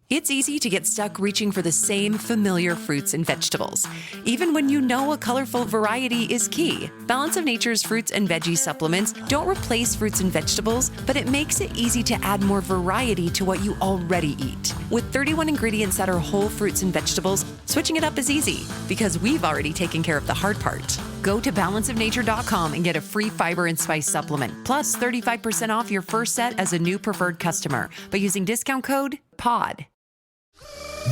It's easy to get stuck reaching for the same familiar fruits and vegetables, even when you know a colorful variety is key. Balance of Nature's fruits and veggie supplements don't replace fruits and vegetables, but it makes it easy to add more variety to what you already eat. With 31 ingredients that are whole fruits and vegetables, switching it up is easy because we've already taken care of the hard part. Go to balanceofnature.com and get a free fiber and spice supplement, plus 35% off your first set as a new preferred customer by using discount code POD.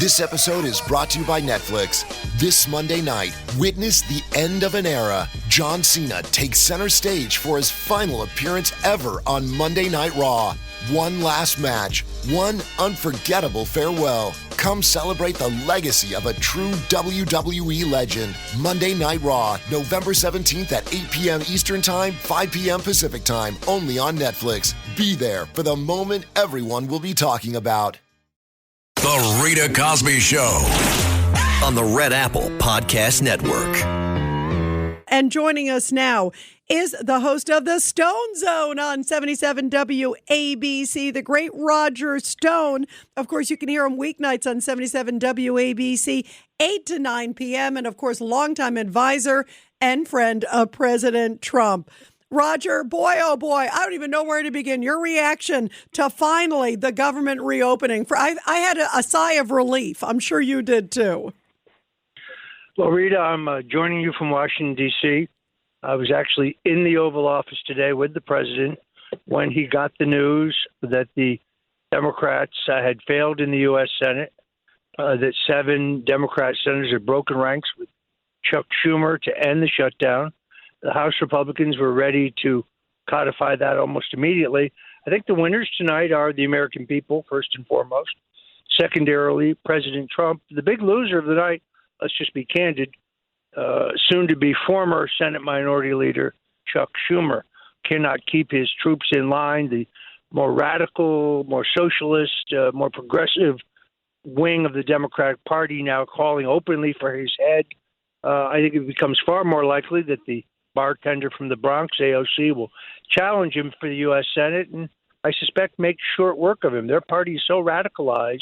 This episode is brought to you by Netflix. This Monday night, witness the end of an era. John Cena takes center stage for his final appearance ever on Monday Night Raw. One last match, one unforgettable farewell. Come celebrate the legacy of a true WWE legend. Monday Night Raw, November 17th at 8 p.m. Eastern Time, 5 p.m. Pacific Time, only on Netflix. Be there for the moment everyone will be talking about. The Rita Cosby Show on the Red Apple Podcast Network. And joining us now is the host of the Stone Zone on 77 WABC, the great Roger Stone. Of course, you can hear him weeknights on 77 WABC, 8 to 9 p.m. And, of course, longtime advisor and friend of President Trump. Roger, boy, oh boy, I don't even know where to begin. Your reaction to finally the government reopening. I had a sigh of relief. I'm sure you did too. Well, Rita, I'm joining you from Washington, D.C. I was actually in the Oval Office today with the president when he got the news that the Democrats had failed in the U.S. Senate, that 7 Democrat senators had broken ranks with Chuck Schumer to end the shutdown. The House Republicans were ready to codify that almost immediately. I think the winners tonight are the American people, first and foremost. Secondarily, President Trump. The big loser of the night, let's just be candid, soon-to-be former Senate Minority Leader Chuck Schumer cannot keep his troops in line. The more radical, more socialist, more progressive wing of the Democratic Party now calling openly for his head. I think it becomes far more likely that the bartender from the Bronx, AOC, will challenge him for the U.S. Senate and I suspect make short work of him. Their party is so radicalized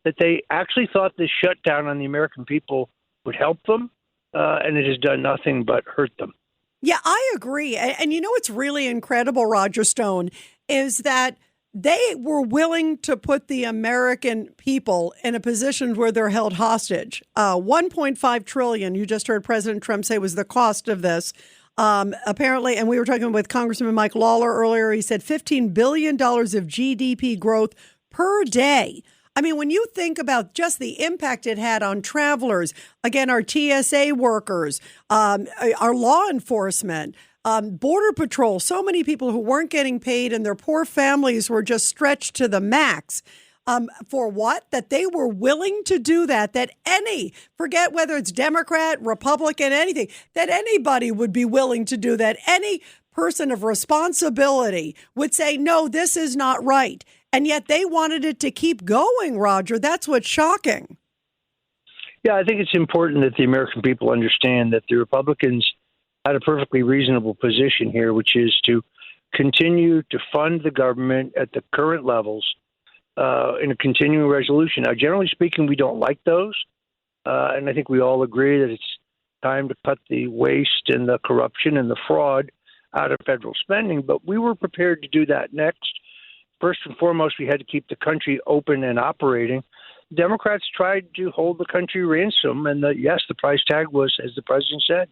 that they actually thought this shutdown on the American people would help them, and it has done nothing but hurt them. Yeah, I agree. And you know what's really incredible, Roger Stone, is that they were willing to put the American people in a position where they're held hostage. $1.5 trillion, you just heard President Trump say, was the cost of this. Apparently, and we were talking with Congressman Mike Lawler earlier, he said $15 billion of GDP growth per day. I mean, when you think about just the impact it had on travelers, again, our TSA workers, our law enforcement, Border Patrol, so many people who weren't getting paid and their poor families were just stretched to the max. For what? That they were willing to do that forget whether it's Democrat, Republican, anything, that anybody would be willing to do that. Any person of responsibility would say, no, this is not right. And yet they wanted it to keep going, Roger. That's what's shocking. Yeah, I think it's important that the American people understand that the Republicans had a perfectly reasonable position here, which is to continue to fund the government at the current levels in a continuing resolution. Now, generally speaking, we don't like those. And I think we all agree that it's time to cut the waste and the corruption and the fraud out of federal spending. But we were prepared to do that next. First and foremost, we had to keep the country open and operating. Democrats tried to hold the country ransom. And yes, the price tag was, as the president said,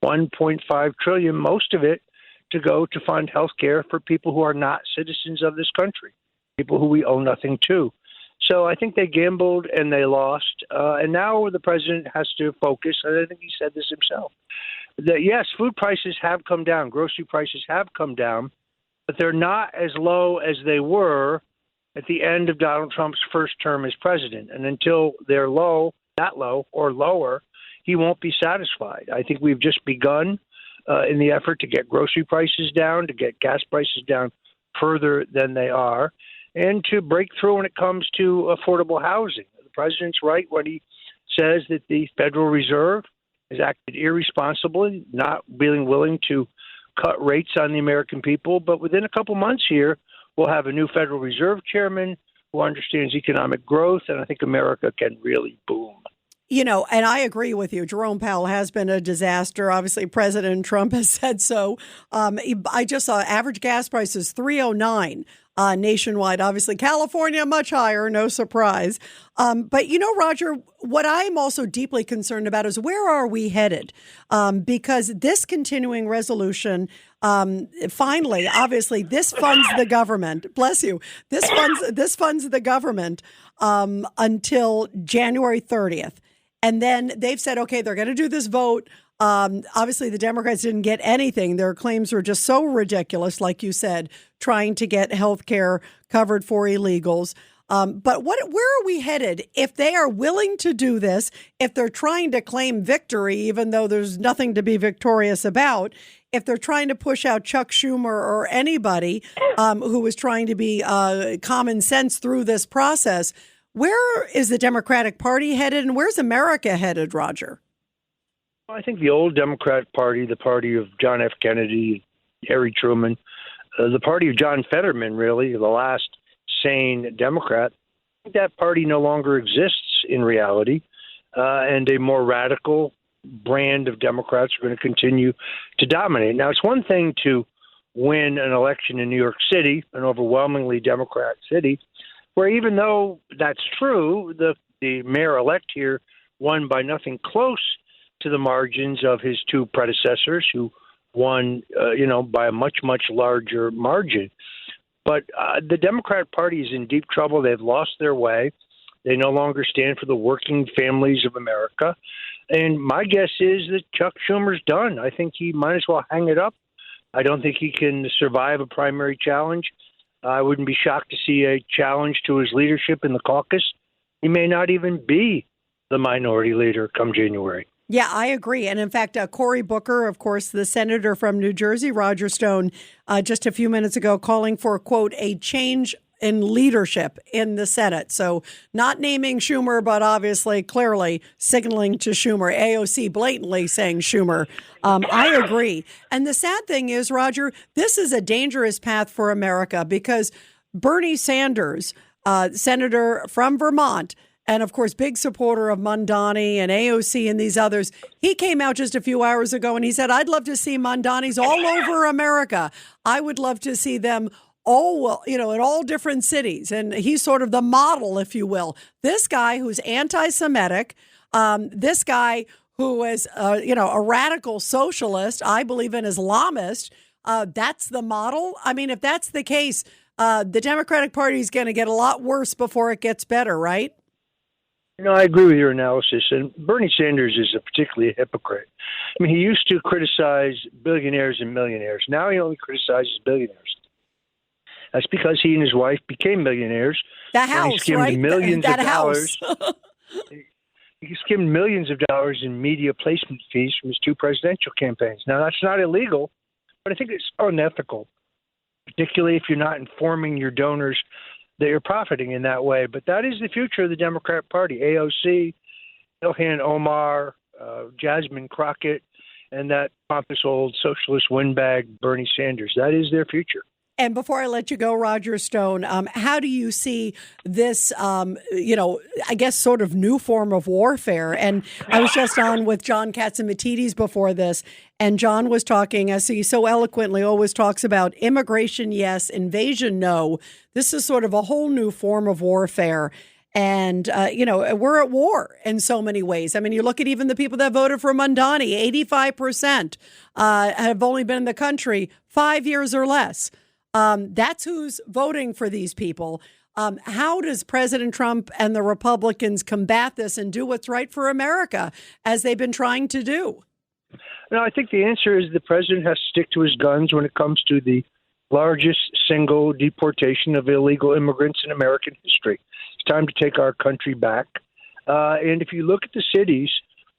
$1.5 trillion, most of it to go to fund health care for people who are not citizens of this country, people who we owe nothing to. So I think they gambled and they lost. And now the president has to focus, and I think he said this himself, that yes, food prices have come down, grocery prices have come down, but they're not as low as they were at the end of Donald Trump's first term as president. And until they're low, that low, or lower, he won't be satisfied. I think we've just begun in the effort to get grocery prices down, to get gas prices down further than they are, and to break through when it comes to affordable housing. The president's right when he says that the Federal Reserve has acted irresponsibly, not being willing to cut rates on the American people. But within a couple months here, we'll have a new Federal Reserve chairman. who understands economic growth, and I think America can really boom. You know, and I agree with you. Jerome Powell has been a disaster. Obviously, President Trump has said so. I just saw average gas prices $3.09 nationwide. Obviously, California much higher, no surprise. But you know, Roger, what I'm also deeply concerned about is where are we headed? Because this continuing resolution, finally, obviously, this funds the government. Bless you. This funds the government until January 30th. And then they've said, okay, they're going to do this vote. Obviously, the Democrats didn't get anything. Their claims were just so ridiculous, like you said, trying to get health care covered for illegals. But where are we headed if they are willing to do this, if they're trying to claim victory, even though there's nothing to be victorious about, if they're trying to push out Chuck Schumer or anybody who was trying to be common sense through this process? Where is the Democratic Party headed, and where's America headed, Roger? Well, I think the old Democratic Party, the party of John F. Kennedy, Harry Truman, the party of John Fetterman, really, the last sane Democrat, I think that party no longer exists in reality, and a more radical brand of Democrats are going to continue to dominate. Now, it's one thing to win an election in New York City, an overwhelmingly Democrat city, where even though that's true, the mayor-elect here won by nothing close to the margins of his two predecessors who won, by a much, much larger margin. But the Democrat Party is in deep trouble. They've lost their way. They no longer stand for the working families of America. And my guess is that Chuck Schumer's done. I think he might as well hang it up. I don't think he can survive a primary challenge. I wouldn't be shocked to see a challenge to his leadership in the caucus. He may not even be the minority leader come January. Yeah, I agree. And in fact, Cory Booker, of course, the senator from New Jersey, Roger Stone, just a few minutes ago, calling for, quote, a change in leadership in the Senate. So not naming Schumer, but obviously clearly signaling to Schumer, AOC blatantly saying Schumer. I agree. And the sad thing is, Roger, this is a dangerous path for America because Bernie Sanders, senator from Vermont, and of course, big supporter of Mamdani and AOC and these others, he came out just a few hours ago and he said, I'd love to see Mamdanis all over America. I would love to see them in all different cities. And he's sort of the model, if you will. This guy who's anti-Semitic, this guy who is, a radical socialist, I believe an Islamist, that's the model. I mean, if that's the case, the Democratic Party is going to get a lot worse before it gets better, right? I agree with your analysis. And Bernie Sanders is a particularly hypocrite. I mean, he used to criticize billionaires and millionaires. Now he only criticizes billionaires. That's because he and his wife became millionaires. The house, he skimmed right? Millions that of house. dollars. He skimmed millions of dollars in media placement fees from his two presidential campaigns. Now, that's not illegal, but I think it's unethical, particularly if you're not informing your donors that you're profiting in that way. But that is the future of the Democrat Party. AOC, Ilhan Omar, Jasmine Crockett, and that pompous old socialist windbag Bernie Sanders. That is their future. And before I let you go, Roger Stone, how do you see this, I guess sort of new form of warfare? And I was just on with John Catsimatidis before this, and John was talking, as he so eloquently always talks about, immigration, yes, invasion, no. This is sort of a whole new form of warfare. And, we're at war in so many ways. I mean, you look at even the people that voted for Mamdani, 85% have only been in the country 5 years or less. That's who's voting for these people. How does President Trump and the Republicans combat this and do what's right for America, as they've been trying to do? No, I think the answer is the president has to stick to his guns when it comes to the largest single deportation of illegal immigrants in American history. It's time to take our country back. And if you look at the cities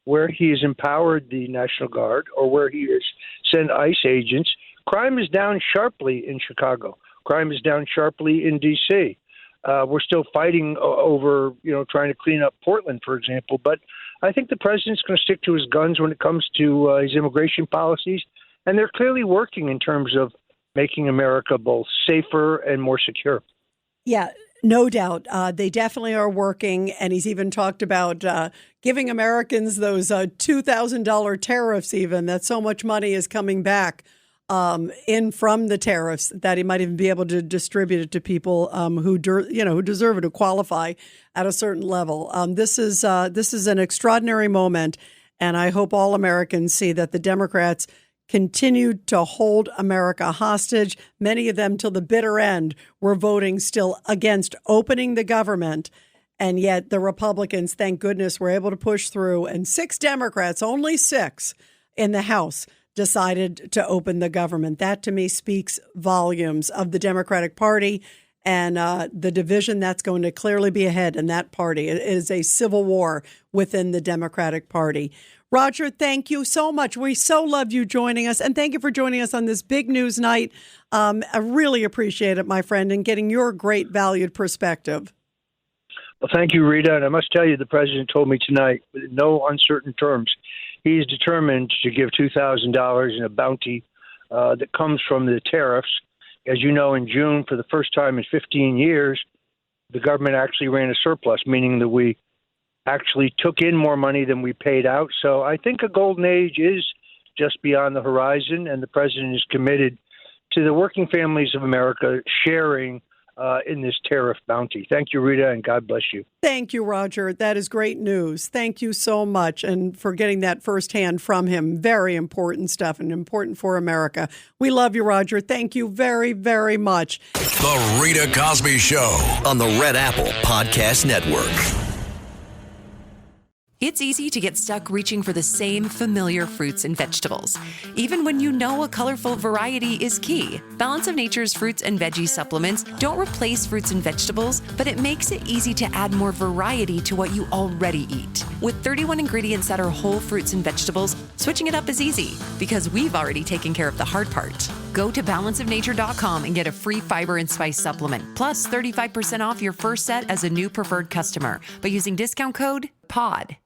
where he has empowered the National Guard or where he has sent ICE agents, crime is down sharply in Chicago. Crime is down sharply in D.C. We're still fighting over, trying to clean up Portland, for example. But I think the president's going to stick to his guns when it comes to his immigration policies. And they're clearly working in terms of making America both safer and more secure. Yeah. No doubt. They definitely are working. And he's even talked about giving Americans those $2,000 tariffs, even that so much money is coming back in from the tariffs that he might even be able to distribute it to people who deserve it, who qualify at a certain level. This is an extraordinary moment. And I hope all Americans see that the Democrats continued to hold America hostage. Many of them, till the bitter end, were voting still against opening the government. And yet the Republicans, thank goodness, were able to push through. And 6 Democrats, only 6 in the House, decided to open the government. That, to me, speaks volumes of the Democratic Party and the division that's going to clearly be ahead in that party. It is a civil war within the Democratic Party. Roger, thank you so much. We so loved you joining us, and thank you for joining us on this big news night. I really appreciate it, my friend, and getting your great valued perspective. Well, thank you, Rita. And I must tell you, the president told me tonight, in no uncertain terms, he's determined to give $2,000 in a bounty that comes from the tariffs. As you know, in June, for the first time in 15 years, the government actually ran a surplus, meaning that we actually took in more money than we paid out. So I think a golden age is just beyond the horizon, and the president is committed to the working families of America sharing in this tariff bounty. Thank you, Rita, and God bless you. Thank you, Roger. That is great news. Thank you so much, and for getting that firsthand from him. Very important stuff, and important for America. We love you, Roger. Thank you very, very much. The Rita Cosby Show on the Red Apple Podcast Network. It's easy to get stuck reaching for the same familiar fruits and vegetables, even when you know a colorful variety is key. Balance of Nature's fruits and veggie supplements don't replace fruits and vegetables, but it makes it easy to add more variety to what you already eat. With 31 ingredients that are whole fruits and vegetables, switching it up is easy because we've already taken care of the hard part. Go to balanceofnature.com and get a free fiber and spice supplement, plus 35% off your first set as a new preferred customer by using discount code POD.